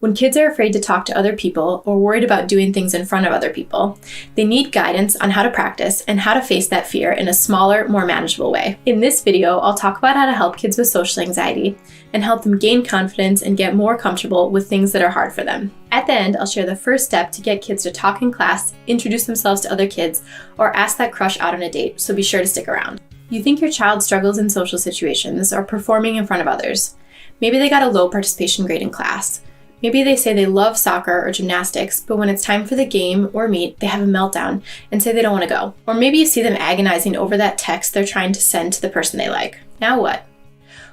When kids are afraid to talk to other people or worried about doing things in front of other people, they need guidance on how to practice and how to face that fear in a smaller, more manageable way. In this video, I'll talk about how to help kids with social anxiety and help them gain confidence and get more comfortable with things that are hard for them. At the end, I'll share the first step to get kids to talk in class, introduce themselves to other kids, or ask that crush out on a date, so be sure to stick around. You think your child struggles in social situations or performing in front of others. Maybe they got a low participation grade in class. Maybe they say they love soccer or gymnastics, but when it's time for the game or meet, they have a meltdown and say they don't want to go. Or maybe you see them agonizing over that text they're trying to send to the person they like. Now what?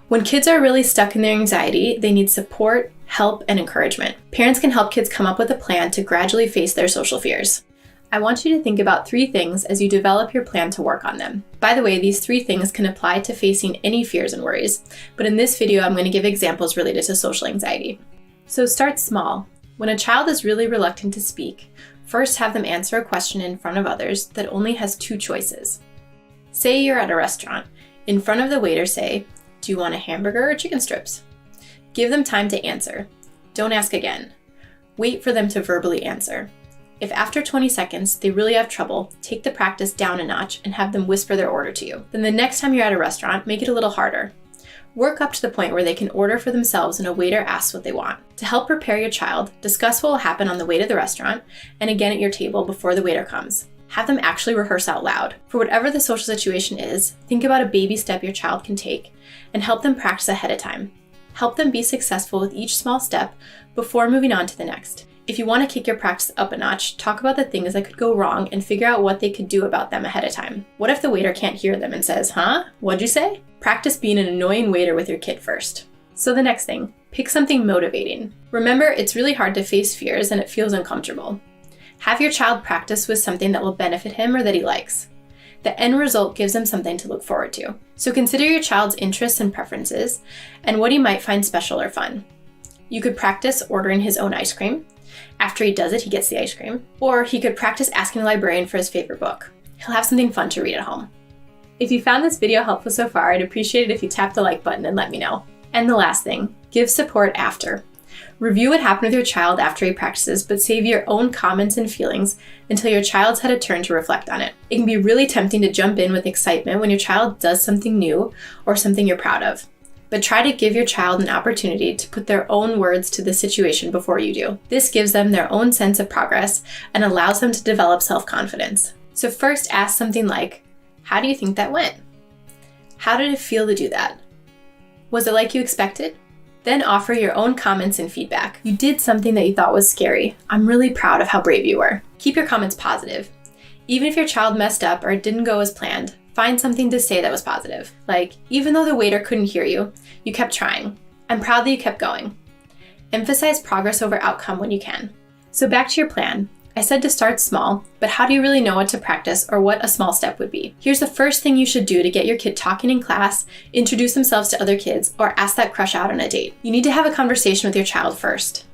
When kids are really stuck in their anxiety, they need support, help, and encouragement. Parents can help kids come up with a plan to gradually face their social fears. I want you to think about 3 things as you develop your plan to work on them. By the way, these 3 things can apply to facing any fears and worries, but in this video, I'm going to give examples related to social anxiety. So start small. When a child is really reluctant to speak, first have them answer a question in front of others that only has 2 choices. Say you're at a restaurant. In front of the waiter, say, "Do you want a hamburger or chicken strips?" Give them time to answer. Don't ask again. Wait for them to verbally answer. If after 20 seconds they really have trouble, take the practice down a notch and have them whisper their order to you. Then the next time you're at a restaurant, make it a little harder. Work up to the point where they can order for themselves and a waiter asks what they want. To help prepare your child, discuss what will happen on the way to the restaurant and again at your table before the waiter comes. Have them actually rehearse out loud. For whatever the social situation is, think about a baby step your child can take and help them practice ahead of time. Help them be successful with each small step before moving on to the next. If you want to kick your practice up a notch, talk about the things that could go wrong and figure out what they could do about them ahead of time. What if the waiter can't hear them and says, "Huh? What'd you say?" Practice being an annoying waiter with your kid first. So the next thing, pick something motivating. Remember, it's really hard to face fears and it feels uncomfortable. Have your child practice with something that will benefit him or that he likes. The end result gives them something to look forward to. So consider your child's interests and preferences and what he might find special or fun. You could practice ordering his own ice cream. After he does it, he gets the ice cream. Or he could practice asking a librarian for his favorite book. He'll have something fun to read at home. If you found this video helpful so far, I'd appreciate it if you tap the like button and let me know. And the last thing, give support after. Review what happened with your child after he practices, but save your own comments and feelings until your child's had a turn to reflect on it. It can be really tempting to jump in with excitement when your child does something new or something you're proud of. But try to give your child an opportunity to put their own words to the situation before you do. This gives them their own sense of progress and allows them to develop self-confidence. So first ask something like, "How do you think that went? How did it feel to do that? Was it like you expected?" Then offer your own comments and feedback. "You did something that you thought was scary. I'm really proud of how brave you were." Keep your comments positive. Even if your child messed up or it didn't go as planned, find something to say that was positive. Like, "Even though the waiter couldn't hear you, you kept trying. I'm proud that you kept going." Emphasize progress over outcome when you can. So back to your plan. I said to start small, but how do you really know what to practice or what a small step would be? Here's the first thing you should do to get your kid talking in class, introduce themselves to other kids, or ask that crush out on a date. You need to have a conversation with your child first.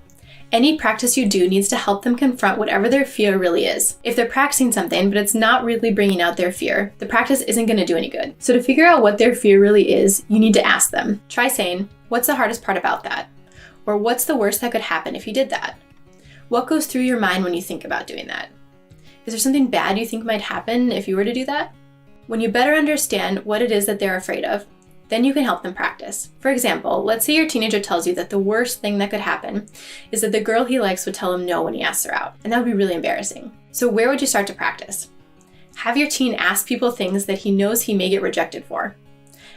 Any practice you do needs to help them confront whatever their fear really is. If they're practicing something, but it's not really bringing out their fear, the practice isn't going to do any good. So to figure out what their fear really is, you need to ask them. Try saying, "What's the hardest part about that?" Or "What's the worst that could happen if you did that?" What goes through your mind when you think about doing that? Is there something bad you think might happen if you were to do that? When you better understand what it is that they're afraid of, then you can help them practice. For example, let's say your teenager tells you that the worst thing that could happen is that the girl he likes would tell him no when he asks her out, and that would be really embarrassing. So where would you start to practice? Have your teen ask people things that he knows he may get rejected for.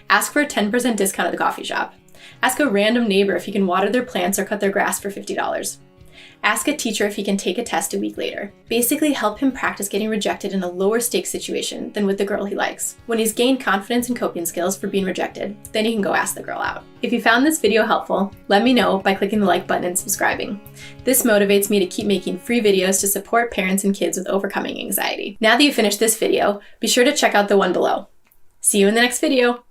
Ask for a 10% discount at the coffee shop. Ask a random neighbor if he can water their plants or cut their grass for $50. Ask a teacher if he can take a test a week later. Basically, help him practice getting rejected in a lower stakes situation than with the girl he likes. When he's gained confidence and coping skills for being rejected, then he can go ask the girl out. If you found this video helpful, let me know by clicking the like button and subscribing. This motivates me to keep making free videos to support parents and kids with overcoming anxiety. Now that you've finished this video, be sure to check out the one below. See you in the next video.